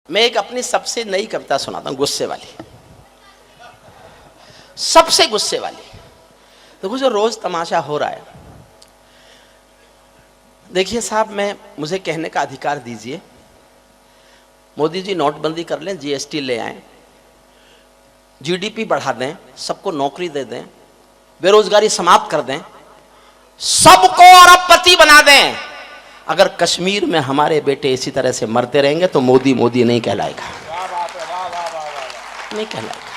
मैं एक अपनी सबसे नई कविता सुनाता हूं, गुस्से वाली, सबसे गुस्से वाली। देखो जो रोज तमाशा हो रहा है, देखिए साहब, मुझे कहने का अधिकार दीजिए। मोदी जी नोटबंदी कर लें, जीएसटी ले आएं, जीडीपी बढ़ा दें, सबको नौकरी दे दें, बेरोजगारी समाप्त कर दें, सबको अरबपति बना दें। अगर कश्मीर में हमारे बेटे इसी तरह से मरते रहेंगे तो मोदी मोदी नहीं कहलाएगा, नहीं कहलाएगा।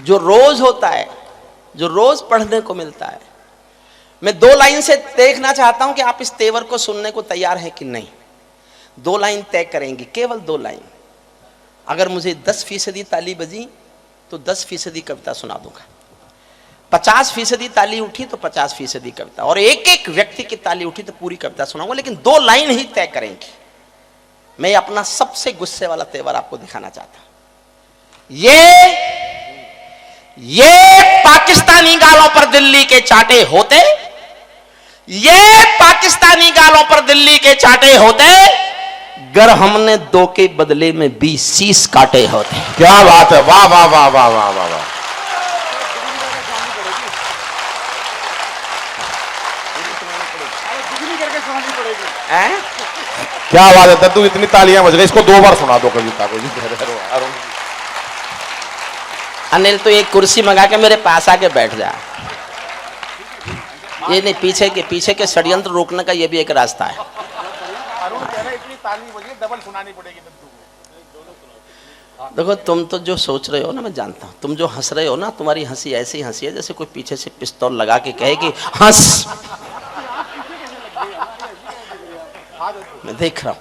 जो रोज होता है, जो रोज पढ़ने को मिलता है, मैं दो लाइन से देखना चाहता हूं कि आप इस तेवर को सुनने को तैयार हैं कि नहीं। दो लाइन तय करेंगे, केवल दो लाइन। अगर मुझे 10% ताली बजी तो 10% कविता सुना दूंगा, 50% ताली उठी तो 50% कविता, और एक एक व्यक्ति की ताली उठी तो पूरी कविता सुनाऊंगा, लेकिन दो लाइन ही तय करेंगे। मैं अपना सबसे गुस्से वाला तेवर आपको दिखाना चाहता हूं। ये पाकिस्तानी गालों पर दिल्ली के चाटे होते, ये पाकिस्तानी गालों पर दिल्ली के चाटे होते, गर हमने दो के बदले में 20 शीश काटे होते। क्या बात है, वाह वाह वाह वाह वाह वाह वाह। क्या बात है, तू इतनी तालियां बज गई, इसको 2 बार सुना दो कविता को। अनिल तो एक कुर्सी मंगा के मेरे पास आके बैठ जा। ये नहीं, पीछे के षड्यंत्र रोकने का ये भी एक रास्ता है। देखो तुम तो जो सोच रहे हो ना, मैं जानता हूं, तुम जो हंस रहे हो ना, तुम्हारी हंसी ऐसी हंसी है जैसे कोई पीछे से पिस्तौल लगा के कहे कि हंस। मैं देख रहा हूं,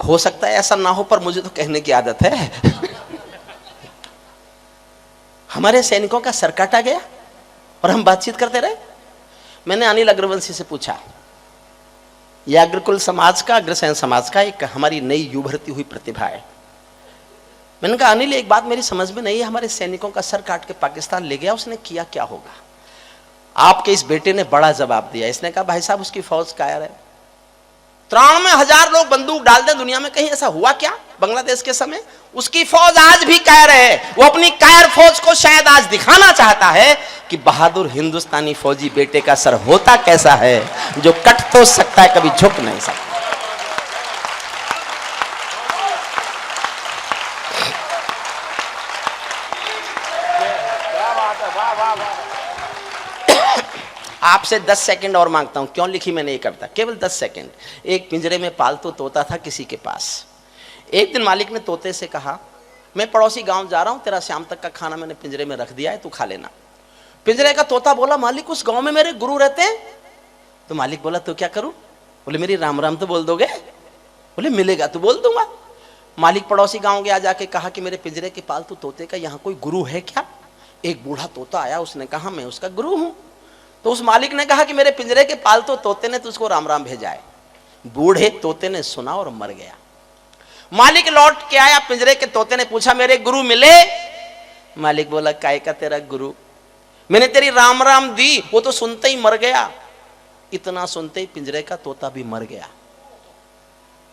हो सकता है ऐसा ना हो, पर मुझे तो कहने की आदत है। हमारे सैनिकों का सर काटा गया और हम बातचीत करते रहे। मैंने अनिल अग्रवंशी से पूछा, यह अग्रकुल समाज का, अग्रसेन समाज का एक हमारी नई उभरती हुई प्रतिभा है। मैंने कहा अनिल, एक बात मेरी समझ में नहीं है, हमारे सैनिकों का सर काट के पाकिस्तान ले गया, उसने किया क्या होगा? आपके इस बेटे ने बड़ा जवाब दिया। इसने कहा भाई साहब, उसकी फौज कायर है, 93,000 लोग बंदूक डाल दें दुनिया में, कहीं ऐसा हुआ क्या बांग्लादेश के समय? उसकी फौज आज भी कायर है। वो अपनी कायर फौज को शायद आज दिखाना चाहता है कि बहादुर हिंदुस्तानी फौजी बेटे का सर होता कैसा है, जो कट तो सकता है, कभी झुक नहीं सकता। आपसे 10 सेकंड और मांगता हूं। क्यों लिखी मैंने ये कविता? केवल 10 सेकंड। एक पिंजरे में पालतू तोता था किसी के पास। एक दिन मालिक ने तोते से कहा, मैं पड़ोसी गांव जा रहा हूं, तेरा शाम तक का खाना मैंने पिंजरे में रख दिया है, तू खा लेना। पिंजरे का तोता बोला, मालिक उस गांव में मेरे गुरु रहते हैं। तो मालिक बोला, तो क्या करूं? बोले मेरी राम राम तो बोल दोगे? बोले मिलेगा तो बोल दूंगा। मालिक पड़ोसी गाँव गया, जाके कहा कि मेरे पिंजरे के पालतू तोते का यहाँ कोई गुरु है क्या? एक बूढ़ा तोता आया, उसने कहा मैं उसका गुरु हूं। तो उस मालिक ने कहा कि मेरे पिंजरे के पालतू तोते ने तुझको राम राम भेजा है। बूढ़े तोते ने सुना और मर गया। मालिक लौट के आया, पिंजरे के तोते ने पूछा मेरे गुरु मिले? मालिक बोला काय का तेरा गुरु, मैंने तेरी राम राम दी, वो तो सुनते ही मर गया। इतना सुनते ही पिंजरे का तोता भी मर गया।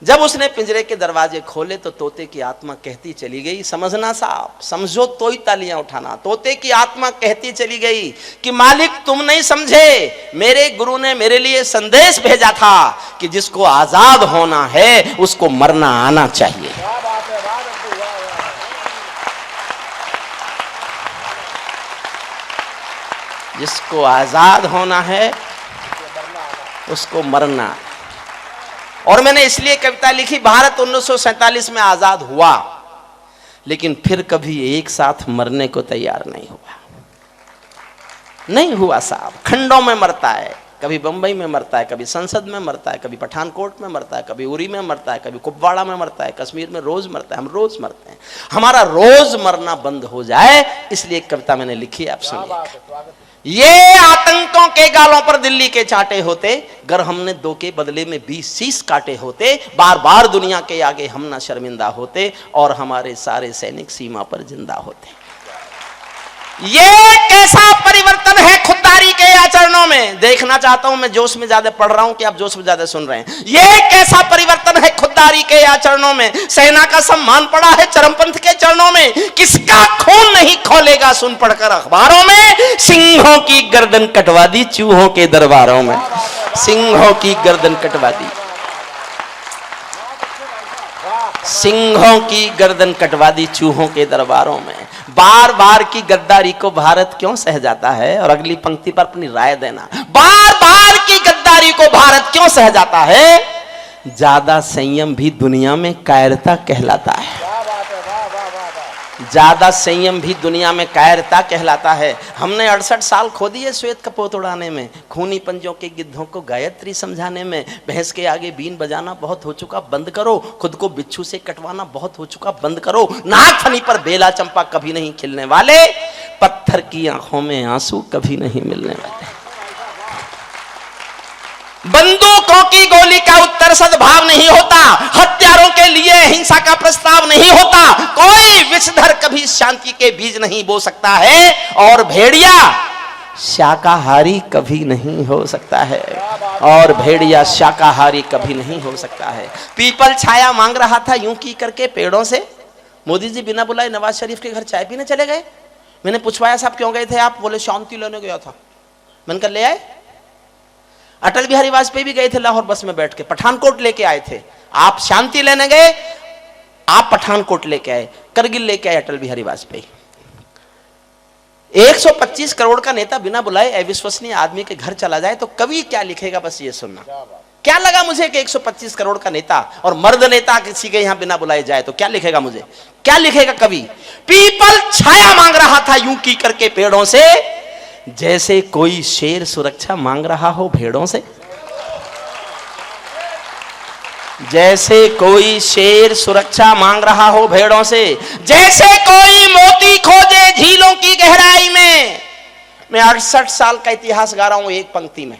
जब उसने पिंजरे के दरवाजे खोले तो तोते की आत्मा कहती चली गई, समझना साहब, समझो तो ही तालियां उठाना। तोते की आत्मा कहती चली गई कि मालिक तुम नहीं समझे, मेरे गुरु ने मेरे लिए संदेश भेजा था कि जिसको आजाद होना है उसको मरना आना चाहिए। जिसको आजाद होना है उसको मरना। और मैंने इसलिए कविता लिखी, भारत 1947 में आजाद हुआ, लेकिन फिर कभी एक साथ मरने को तैयार नहीं हुआ। नहीं हुआ साहब, खंडों में मरता है, कभी बंबई में मरता है, कभी संसद में मरता है, कभी पठानकोट में मरता है, कभी उरी में मरता है, कभी कुपवाड़ा में मरता है, कश्मीर में रोज मरता है। हम रोज मरते हैं। हमारा रोज मरना बंद हो जाए, इसलिए एक कविता मैंने लिखी है, आप सुनिए। ये आतंकों के गालों पर दिल्ली के चाटे होते, गर हमने दो के बदले में 20 शीश काटे होते, बार बार दुनिया के आगे हम ना शर्मिंदा होते, और हमारे सारे सैनिक सीमा पर जिंदा होते। ये कैसा परिवर्तन है खुददारी के आचरणों में। देखना चाहता हूं, मैं जोश में ज्यादा पढ़ रहा हूं कि आप जोश में ज्यादा सुन रहे हैं। ये कैसा परिवर्तन है गद्दारी के आचरणों में, सेना का सम्मान पड़ा है चरमपंथ के चरणों में, किसका खून नहीं खौलेगा सुन पढ़कर अखबारों में, सिंहों की गर्दन कटवा दी चूहों के दरबारों में, सिंहों की गर्दन कटवा दी, सिंहों की गर्दन कटवा दी चूहों के दरबारों में। बार बार की गद्दारी को भारत क्यों सह जाता है? और अगली पंक्ति पर अपनी राय देना। बार बार की गद्दारी को भारत क्यों सह जाता है? ज्यादा संयम भी दुनिया में कायरता कहलाता है, ज्यादा संयम भी दुनिया में कायरता कहलाता है। हमने 68 साल खो दिए श्वेत कपोत उड़ाने में, खूनी पंजों के गिद्धों को गायत्री समझाने में, भैंस के आगे बीन बजाना बहुत हो चुका बंद करो, खुद को बिच्छू से कटवाना बहुत हो चुका बंद करो, नाक फनी पर बेला चंपा कभी नहीं खिलने वाले, पत्थर की आंखों में आंसू कभी नहीं मिलने वाले, बंदूकों की गोली का उत्तर सद्भाव नहीं होता, हत्यारों के लिए हिंसा का प्रस्ताव नहीं होता, कोई विषधर कभी शांति के बीज नहीं बो सकता है, और भेड़िया शाकाहारी कभी नहीं हो सकता है, और भेड़िया शाकाहारी कभी नहीं हो सकता है। पीपल छाया मांग रहा था यूं की करके पेड़ों से। मोदी जी बिना बुलाए नवाज शरीफ के घर चाय पीने चले गए। मैंने पूछवाया साहब क्यों गए थे आप? बोले शांति लेने गया था। मैंने कहा ले आए। अटल बिहारी वाजपेयी भी गए थे लाहौर बस में बैठ के, पठानकोट लेके आए थे। आप शांति लेने गए, आप पठानकोट लेके आए, करगिल लेके आए अटल बिहारी वाजपेयी। 125 करोड़ का नेता बिना बुलाए अविश्वसनीय आदमी के घर चला जाए तो कवि क्या लिखेगा? बस ये सुनना। क्या लगा मुझे कि 125 करोड़ का नेता और मर्द नेता किसी के यहां बिना बुलाए जाए तो क्या लिखेगा? मुझे क्या लिखेगा कवि? पीपल छाया मांग रहा था यूं की करके पेड़ों से, जैसे कोई शेर सुरक्षा मांग रहा हो भेड़ों से, जैसे कोई शेर सुरक्षा मांग रहा हो भेड़ों से, जैसे कोई मोती खोजे झीलों की गहराई में। मैं 68 साल का इतिहास गा रहा हूं एक पंक्ति में।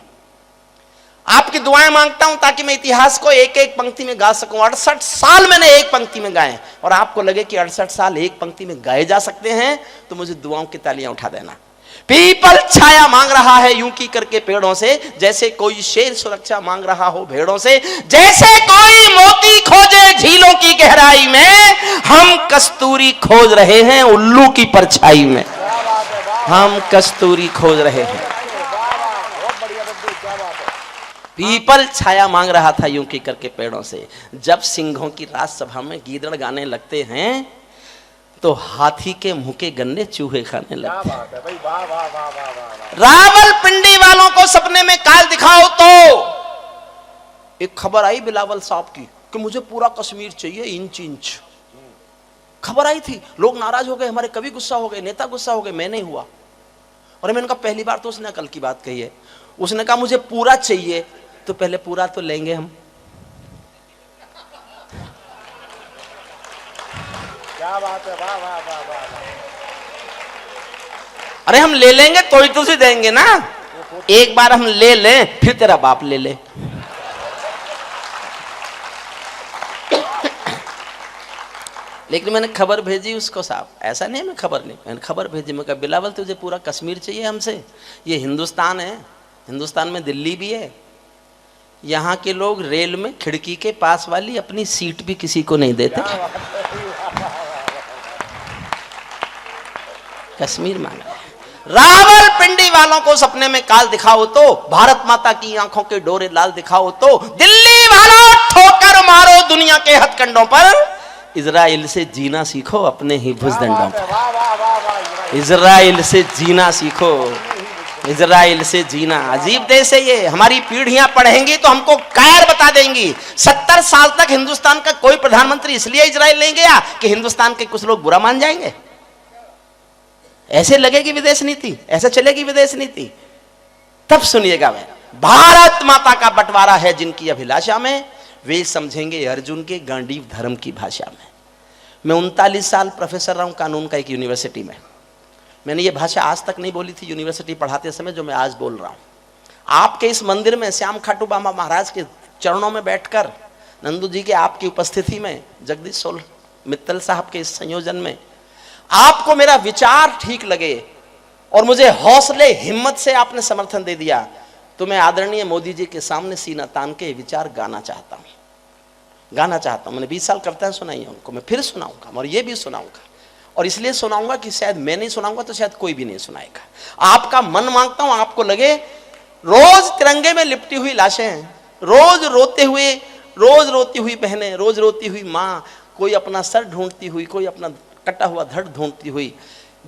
आपकी दुआएं मांगता हूं ताकि मैं इतिहास को एक एक पंक्ति में गा सकूं। 68 साल मैंने एक पंक्ति में गाए, और आपको लगे कि 68 साल एक पंक्ति में गाए जा सकते हैं तो मुझे दुआओं की तालियां उठा देना। पीपल छाया मांग रहा है यूं की करके पेड़ों से, जैसे कोई शेर सुरक्षा मांग रहा हो भेड़ों से, जैसे कोई मोती खोजे झीलों की गहराई में, हम कस्तूरी खोज रहे हैं उल्लू की परछाई में, हम कस्तूरी खोज रहे हैं। पीपल छाया मांग रहा था यूं की करके पेड़ों से। जब सिंहों की राजसभा में गीदड़ गाने लगते हैं तो हाथी के मुंह के गन्ने चूहे खाने लगते हैं। रावलपिंडी वालों को सपने में काल दिखाओ तो एक खबर आई बिलावल साहब की कि मुझे पूरा कश्मीर चाहिए इंच इंच। खबर आई थी, लोग नाराज हो गए, हमारे कवि गुस्सा हो गए, नेता गुस्सा हो गए, मैं नहीं हुआ। और मैंने कहा पहली बार तो उसने कल की बात कही है। उसने कहा मुझे पूरा चाहिए, तो पहले पूरा तो लेंगे हम। क्या बात है, वाह वाह वाह वाह। अरे हम ले लेंगे तो ही तुझे देंगे ना, एक बार हम ले लें फिर तेरा बाप ले ले। लेकिन मैंने खबर भेजी उसको साहब, ऐसा नहीं मैं खबर नहीं, मैंने खबर भेजी। मैं कहा बिलावल तुझे पूरा कश्मीर चाहिए हमसे? ये हिंदुस्तान है, हिंदुस्तान में दिल्ली भी है। यहाँ के लोग रेल में खिड़की के पास वाली अपनी सीट भी किसी को नहीं देते। कश्मीर मांगा। रावलपिंडी वालों को सपने में काल दिखाओ तो, भारत माता की आंखों के डोरे लाल दिखाओ तो, दिल्ली वालों ठोकर मारो दुनिया के हथकंडों पर, इजराइल से जीना सीखो अपने ही भुजदंडों पर। इजराइल से जीना सीखो, इजराइल से जीना। अजीब देश है ये, हमारी पीढ़ियां पढ़ेंगी तो हमको कायर बता देंगी। 70 साल तक हिंदुस्तान का कोई प्रधानमंत्री इसलिए इजराइल नहीं गया कि हिंदुस्तान के कुछ लोग बुरा मान जाएंगे। ऐसे लगेगी विदेश नीति, ऐसे चलेगी विदेश नीति। तब सुनिएगा, मैं भारत माता का बंटवारा है जिनकी अभिलाषा में, वे समझेंगे अर्जुन के गांडीव धर्म की भाषा में। मैं 39 साल प्रोफेसर रहा हूं कानून का एक यूनिवर्सिटी में। मैंने ये भाषा आज तक नहीं बोली थी यूनिवर्सिटी पढ़ाते समय जो मैं आज बोल रहा हूं। आपके इस मंदिर में श्याम खाटू बाबा महाराज के चरणों में बैठकर, नंदू जी के आपकी उपस्थिति में, जगदीश सोल मित्तल साहब के इस संयोजन में, आपको मेरा विचार ठीक लगे और मुझे हौसले हिम्मत से आपने समर्थन दे दिया, तो मैं आदरणीय मोदी जी के सामने सीना तान के विचार गाना चाहता हूं। गाना चाहता हूं। मैंने 20 साल कविताएं सुनाई हैं उनको, मैं फिर सुनाऊंगा और ये भी सुनाऊंगा, और इसलिए सुनाऊंगा कि शायद मैं नहीं सुनाऊंगा तो शायद कोई भी नहीं सुनाएगा। आपका मन मांगता हूं आपको लगे रोज तिरंगे में लिपटी हुई लाशें हैं, रोज रोती हुई बहनें, रोज रोती हुई माँ, कोई अपना सर ढूंढती हुई, कोई अपना कटा हुआ धड़ ढूंढती हुई।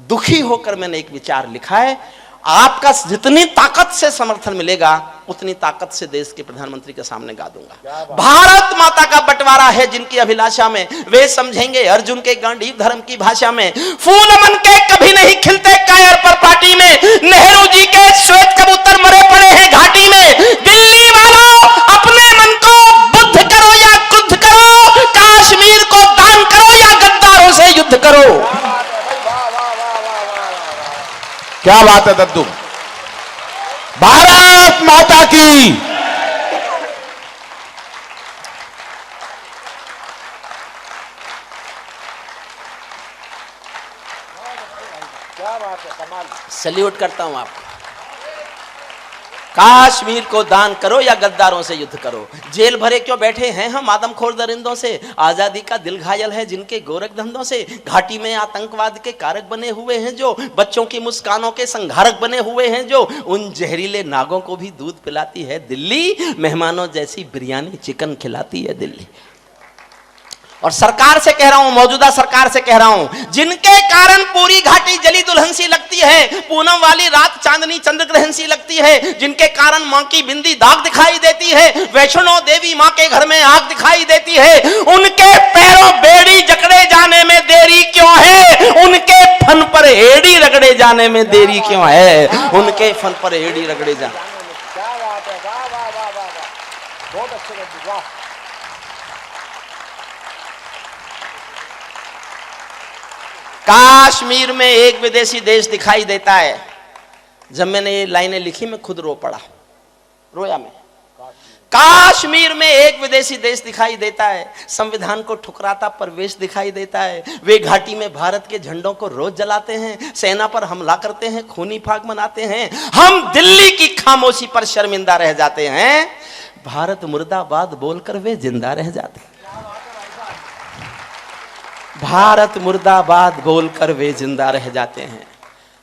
दुखी होकर मैंने एक विचार लिखा है, आपका जितनी ताकत से समर्थन मिलेगा उतनी ताकत से देश के प्रधानमंत्री के सामने गा दूंगा। भारत माता का बंटवारा है जिनकी अभिलाषा में, वे समझेंगे अर्जुन के गांडीव धर्म की भाषा में। फूल मन के कभी नहीं खिलते कायर पर पार्टी में, नेहरू जी के श्वेत कबूतर मरे पड़े हैं घाटी में। दिल्ली वालों अपने मन को बुद्ध करो या क्रुद्ध करो, कश्मीर को दान करो या गद्दारों से युद्ध करो। क्या बात है दद्दू, भारत माता की। क्या बात है, कमाल। सल्यूट करता हूं आपको। कश्मीर को दान करो या गद्दारों से युद्ध करो। जेल भरे क्यों बैठे हैं हम आदमखोर दरिंदों से, आजादी का दिल घायल है जिनके गोरख धंधों से। घाटी में आतंकवाद के कारक बने हुए हैं जो, बच्चों की मुस्कानों के संघारक बने हुए हैं जो, उन जहरीले नागों को भी दूध पिलाती है दिल्ली, मेहमानों जैसी बिरयानी चिकन खिलाती है दिल्ली। और सरकार से कह रहा हूं, मौजूदा सरकार से कह रहा हूं, जिनके कारण पूरी घाटी जली दुल्हन सी लगती है, पूनम वाली रात चांदनी चंद्र ग्रहण सी लगती है, जिनके कारण मां की बिंदी दाग दिखाई देती है, वैष्णो देवी मां के घर में आग दिखाई देती है, उनके पैरों बेड़ी जकड़े जाने में देरी क्यों है, उनके फन पर एड़ी रगड़े जाने में देरी क्यों है, उनके फन पर एड़ी रगड़े जाने। क्या बात है, वाह वाह वाह वाह वाह, बहुत अच्छे दद्दू, वाह। कश्मीर में एक विदेशी देश दिखाई देता है। जब मैंने ये लाइनें लिखी मैं खुद रो पड़ा, रोया मैं। कश्मीर में एक विदेशी देश दिखाई देता है, संविधान को ठुकराता परवेश दिखाई देता है। वे घाटी में भारत के झंडों को रोज जलाते हैं, सेना पर हमला करते हैं, खूनी फाग मनाते हैं। हम दिल्ली की खामोशी पर शर्मिंदा रह जाते हैं, भारत मुर्दाबाद बोलकर वे जिंदा रह जाते हैं। भारत मुर्दाबाद बोलकर वे जिंदा रह जाते हैं।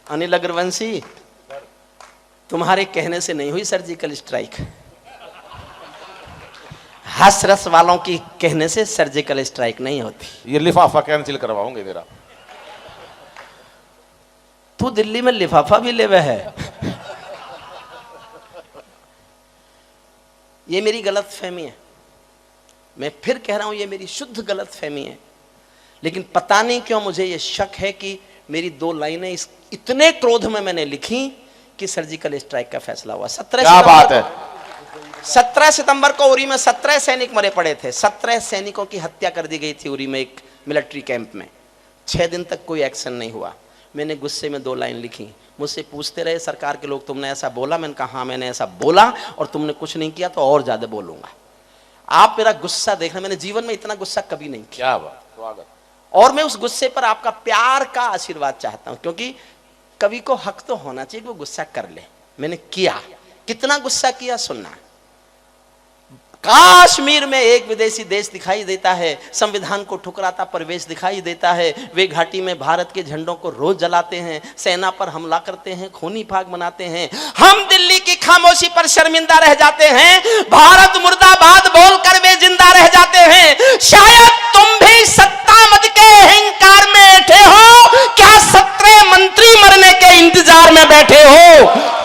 अनिल अग्रवंशी, तुम्हारे कहने से नहीं हुई सर्जिकल स्ट्राइक, हासरस वालों की कहने से सर्जिकल स्ट्राइक नहीं होती। ये लिफाफा कैंसिल करवाओगे मेरा। तू दिल्ली में लिफाफा भी लेवे है। ये मेरी गलत फहमी है, मैं फिर कह रहा हूं ये मेरी शुद्ध गलत फहमी है। लेकिन पता नहीं क्यों मुझे ये शक है कि मेरी दो लाइनें इतने क्रोध में मैंने लिखी कि सर्जिकल स्ट्राइक का फैसला हुआ। 17 सितंबर को उरी में 17 सैनिक मरे पड़े थे। 17 सैनिकों की हत्या कर दी गई थी उरी में एक मिलिट्री कैंप में। 6 दिन तक कोई एक्शन नहीं हुआ। मैंने गुस्से में 2 लाइन लिखी। मुझसे पूछते रहे सरकार के लोग, तुमने ऐसा बोला? मैंने कहा हाँ मैंने ऐसा बोला, और तुमने कुछ नहीं किया तो और ज्यादा बोलूंगा। आप मेरा गुस्सा देखना, मैंने जीवन में इतना गुस्सा कभी नहीं किया। क्या बात, स्वागत। और मैं उस गुस्से पर आपका प्यार का आशीर्वाद चाहता हूं, क्योंकि कवि को हक तो होना चाहिए कि वो गुस्सा कर ले। मैंने किया, कितना गुस्सा किया सुनना। कश्मीर में एक विदेशी देश दिखाई देता है, संविधान को ठुकराता परवेश दिखाई देता है। वे घाटी में भारत के झंडों को रोज जलाते हैं, सेना पर हमला करते हैं, खूनी फाग मनाते हैं। हम दिल्ली की खामोशी पर शर्मिंदा रह जाते हैं, भारत मुर्दाबाद बोलकर वे जिंदा रह जाते हैं। शायद तुम भी सत्ता मद के अहंकार में बैठे हो, क्या 17 मंत्री मरने के इंतजार में बैठे हो?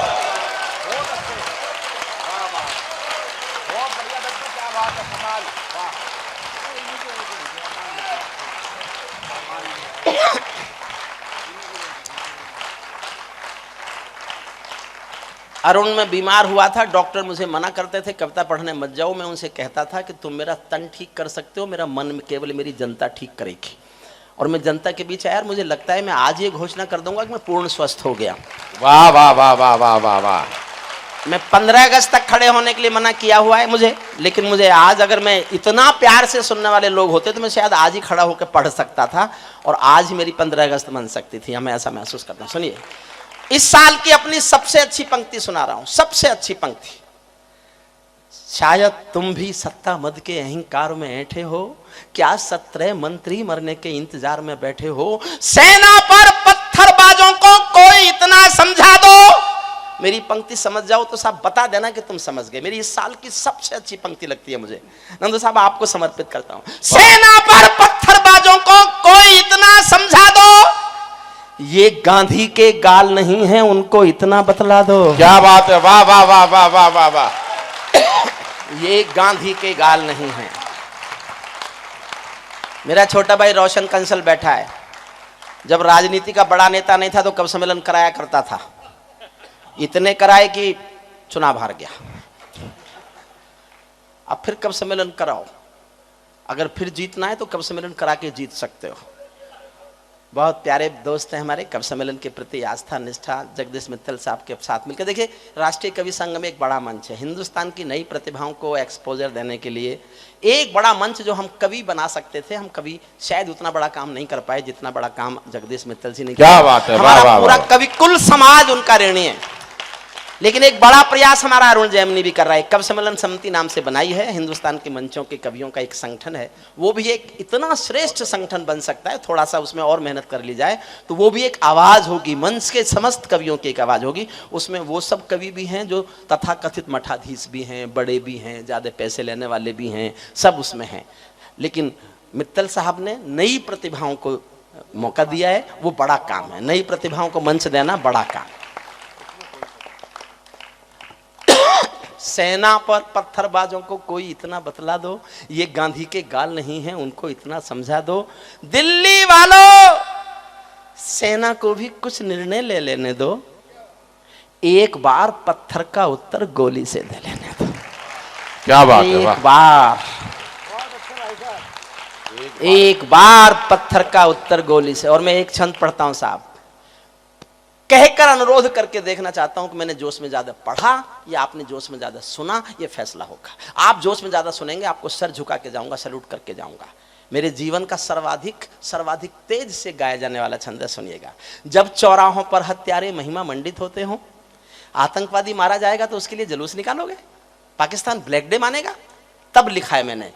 अरुण में बीमार हुआ था, डॉक्टर मुझे मना करते थे कविता पढ़ने मत जाओ। मैं उनसे कहता था कि तुम मेरा तन ठीक कर सकते हो, मेरा मन केवल मेरी जनता ठीक करेगी। और मैं जनता के बीच आया, मुझे लगता है मैं आज ये घोषणा कर दूंगा कि मैं पूर्ण स्वस्थ हो गया। वाह वाह वाह वाह वाह वाह वाह। मैं 15 अगस्त तक खड़े होने के लिए मना किया हुआ है मुझे, लेकिन मुझे आज, अगर मैं इतना प्यार से सुनने वाले लोग होते तो मैं शायद आज ही खड़ा होकर पढ़ सकता था और आज ही मेरी 15 अगस्त बन सकती थी। मैं ऐसा महसूस करता हूँ। सुनिए, इस साल की अपनी सबसे अच्छी पंक्ति सुना रहा हूं, सबसे अच्छी पंक्ति। शायद तुम भी सत्ता मद के अहंकार में ऐंठे हो, क्या 17 मंत्री मरने के इंतजार में बैठे हो। सेना पर पत्थरबाजों को कोई इतना समझा दो। मेरी पंक्ति समझ जाओ तो साहब बता देना कि तुम समझ गए। मेरी इस साल की सबसे अच्छी पंक्ति लगती है मुझे। नंदू साहब आपको समर्पित करता हूं। सेना पर पत्थरबाजों को कोई इतना समझा दो, ये गांधी के गाल नहीं है, उनको इतना बतला दो। क्या बात है, वाह वाह वाह वाह वाह वाह वाह। ये गांधी के गाल नहीं है। मेरा छोटा भाई रोशन कंसल बैठा है। जब राजनीति का बड़ा नेता नहीं था तो कवि सम्मेलन कराया करता था। इतने कराए कि चुनाव हार गया। अब फिर कवि सम्मेलन कराओ, अगर फिर जीतना है तो कवि सम्मेलन करा के जीत सकते हो। बहुत प्यारे दोस्त हैं हमारे, कवि सम्मेलन के प्रति आस्था निष्ठा जगदीश मित्तल साहब के साथ मिलकर। देखिए, राष्ट्रीय कवि संघ में एक बड़ा मंच है हिंदुस्तान की नई प्रतिभाओं को एक्सपोजर देने के लिए। एक बड़ा मंच जो हम कवि बना सकते थे, हम कवि शायद उतना बड़ा काम नहीं कर पाए जितना बड़ा काम जगदीश मित्तल जी ने किया। क्या बात है, हमारा पूरा कवि कुल समाज उनका ऋणी है। लेकिन एक बड़ा प्रयास हमारा अरुण जैमिनी भी कर रहा है। कवि सम्मेलन समिति नाम से बनाई है, हिंदुस्तान के मंचों के कवियों का एक संगठन है। वो भी एक इतना श्रेष्ठ संगठन बन सकता है, थोड़ा सा उसमें और मेहनत कर ली जाए तो वो भी एक आवाज होगी, मंच के समस्त कवियों की एक आवाज होगी। उसमें वो सब कवि भी हैं जो तथाकथित मठाधीश भी हैं, बड़े भी हैं, ज्यादा पैसे लेने वाले भी हैं, सब उसमें हैं। लेकिन मित्तल साहब ने नई प्रतिभाओं को मौका दिया है, वो बड़ा काम है। नई प्रतिभाओं को मंच देना बड़ा काम। सेना पर पत्थरबाजों को कोई इतना बतला दो, ये गांधी के गाल नहीं है, उनको इतना समझा दो। दिल्ली वालों, सेना को भी कुछ निर्णय ले लेने दो। एक बार पत्थर का उत्तर गोली से दे लेने दो। क्या बात है, वाह। एक बार पत्थर का उत्तर गोली से। और मैं एक छंद पढ़ता हूं साहब, कहकर अनुरोध करके देखना चाहता हूं कि मैंने जोश में ज्यादा पढ़ा या आपने जोश में ज्यादा सुना, यह फैसला होगा। आप जोश में ज्यादा सुनेंगे, आपको सर झुका के जाऊंगा, सैल्यूट करके जाऊंगा। मेरे जीवन का सर्वाधिक तेज से गाया जाने वाला छंद है, सुनिएगा। जब चौराहों पर हत्यारे महिमा मंडित होते हों, आतंकवादी मारा जाएगा तो उसके लिए जुलूस निकालोगे, पाकिस्तान ब्लैक डे मानेगा, तब लिखा है मैंने।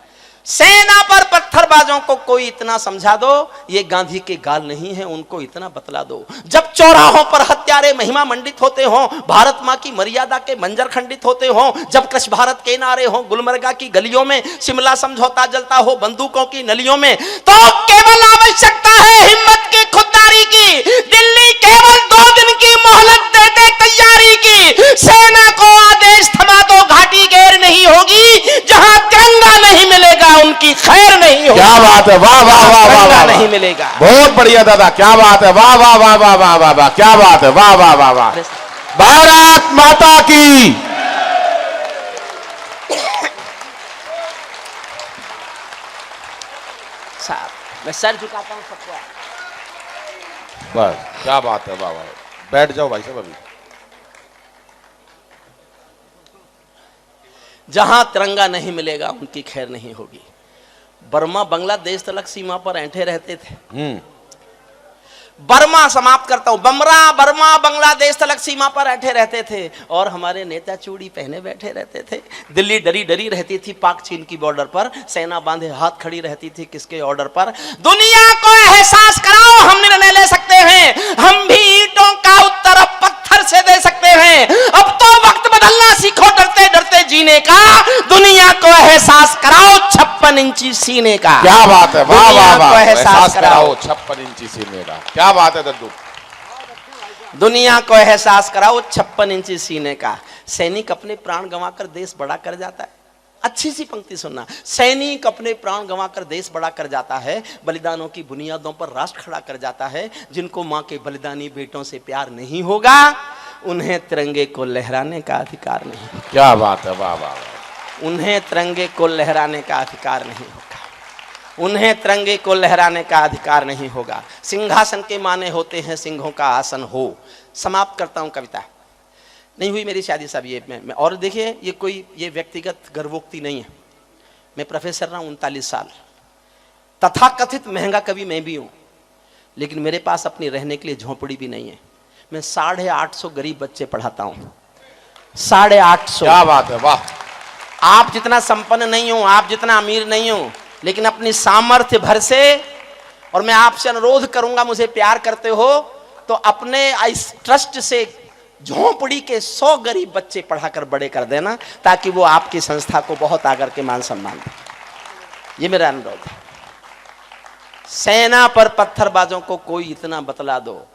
सेना पर पत्थरबाजों को कोई इतना समझा दो, ये गांधी के गाल नहीं है, उनको इतना बतला दो। जब चौराहों पर हत्यारे महिमा मंडित होते हों, भारत मां की मर्यादा के मंजर खंडित होते हों, जब कश भारत के नारे हों, गुलमर्गा की गलियों में शिमला समझौता जलता हो बंदूकों की नलियों में, तो केवल आवश्यकता है हिम्मत की, खुददारी की। दिल्ली केवल 2 दिन की मोहलत दे दे तैयारी की। सेना को आदेश थमा दो, घाटी गैर नहीं होगी। जहां तिरंगा नहीं मिलेगा उनकी खैर नहीं होगी। क्या बात है, वाह वाह वाह वाह वाह। नहीं मिलेगा। बहुत बढ़िया दादा, क्या बात है, वाह वाह वाह वाह वाह वाह वाह। क्या बात है, वाह वाह वाह वाह। भारत माता की। साहब मैं सर झुकाता हूं सबको। बस, क्या बात है, वाह वाह। बैठ जाओ भाई साहब। अभी जहां तिरंगा नहीं मिलेगा उनकी खैर नहीं होगी। बर्मा बांग्लादेश तलक सीमा पर ऐंठे रहते थे। बर्मा समाप्त करता हूं, बर्मा बांग्लादेश तलक सीमा पर ऐंठे रहते थे और हमारे नेता चूड़ी पहने बैठे रहते थे। दिल्ली डरी डरी रहती थी पाक चीन की बॉर्डर पर, सेना बांधे हाथ खड़ी रहती थी किसके ऑर्डर पर। दुनिया को एहसास कराओ, हम निर्णय ले सकते हैं, हम भी ईंटों का उत्तर अब पत्थर से दे सकते हैं। अब तो वक्त बदलना सीखो, डरते डरते जीने का। दुनिया को एहसास कराओ 56 इंची सीने का। क्या बात है, वाह वाह वाह। एहसास कराओ 56 इंची सीने का। क्या बात है दद्दू। दुनिया को एहसास कराओ 56 इंची सीने का। सैनिक अपने प्राण गंवाकर देश बड़ा कर जाता है। अच्छी सी पंक्ति सुनना, सैनिक अपने प्राण गंवाकर देश बड़ा कर जाता है, बलिदानों की बुनियादों पर राष्ट्र खड़ा कर जाता है। जिनको मां के बलिदानी बेटों से प्यार नहीं होगा, उन्हें तिरंगे को लहराने का अधिकार नहीं। क्या बात है, वाह वाह। उन्हें तिरंगे को लहराने का अधिकार नहीं होगा। उन्हें तिरंगे को लहराने का अधिकार नहीं होगा। सिंहासन के माने होते हैं सिंहों का आसन हो। समाप्त करता हूं कविता। नहीं हुई मेरी शादी साहब, ये मैं और देखिए, ये व्यक्तिगत गर्वोक्ति नहीं है। मैं प्रोफेसर रहा हूं 39 साल, तथाकथित महंगा कवि मैं भी हूं, लेकिन मेरे पास अपनी रहने के लिए झोंपड़ी भी नहीं है। मैं 850 गरीब बच्चे पढ़ाता हूं, 850। क्या बात है, वाह। आप जितना संपन्न नहीं हो, आप जितना अमीर नहीं हो, लेकिन अपनी सामर्थ्य भर से, और मैं आपसे अनुरोध करूंगा, मुझे प्यार करते हो तो अपने इस ट्रस्ट से झोंपड़ी के 100 गरीब बच्चे पढ़ाकर बड़े कर देना, ताकि वो आपकी संस्था को बहुत आकर के मान सम्मान दे। ये मेरा अनुरोध है। सेना पर पत्थरबाजों को कोई इतना बतला दो,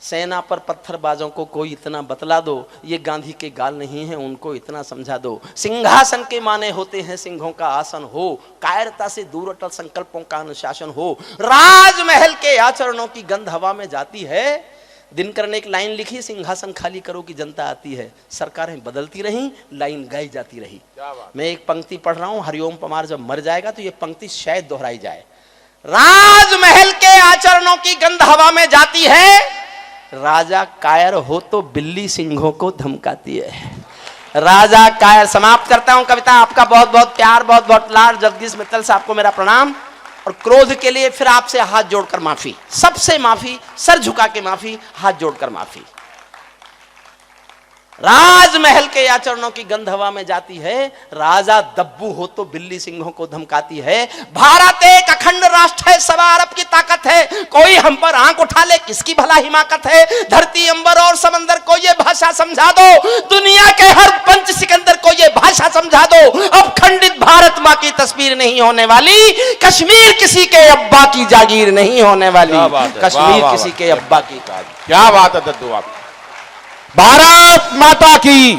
सेना पर पत्थरबाजों को कोई इतना बतला दो, ये गांधी के गाल नहीं है, उनको इतना समझा दो। सिंहासन के माने होते हैं सिंहों का आसन हो, कायरता से दूर अटल संकल्पों का अनुशासन हो, राजमहल के आचरणों की गंध हवा में जाती है। दिनकर ने एक लाइन लिखी, सिंहासन खाली करो कि जनता आती है, सरकारें बदलती रहीं, लाइन गाई जाती रही। मैं एक पंक्ति पढ़ रहा हूं, हरिओम परमार जब मर जाएगा तो ये पंक्ति शायद दोहराई जाए। राजमहल के आचरणों की गंध हवा में जाती है, राजा कायर हो तो बिल्ली सिंहों को धमकाती है। राजा कायर। समाप्त करता हूं कविता। आपका बहुत बहुत प्यार, बहुत बहुत लाड। जगदीश मित्तल साहब को मेरा प्रणाम, और क्रोध के लिए फिर आपसे हाथ जोड़कर माफी, सबसे माफी, सर झुका के माफी, हाथ जोड़कर माफी। राजमहल के आचरणों की गंध हवा में जाती है, राजा दब्बू हो तो बिल्ली सिंहों को धमकाती है। भारत एक अखंड राष्ट्र है, सवा अरब की ताकत है, कोई हम पर आंख उठा ले किसकी भला हिमाकत है। धरती अंबर और समंदर को ये भाषा समझा दो, दुनिया के हर पंच सिकंदर को ये भाषा समझा दो। अब खंडित भारत मां की तस्वीर नहीं होने वाली, कश्मीर किसी के अब्बा की जागीर नहीं होने वाली, कश्मीर किसी के अब्बा की। क्या बात है दद्दू आप। भारत माता की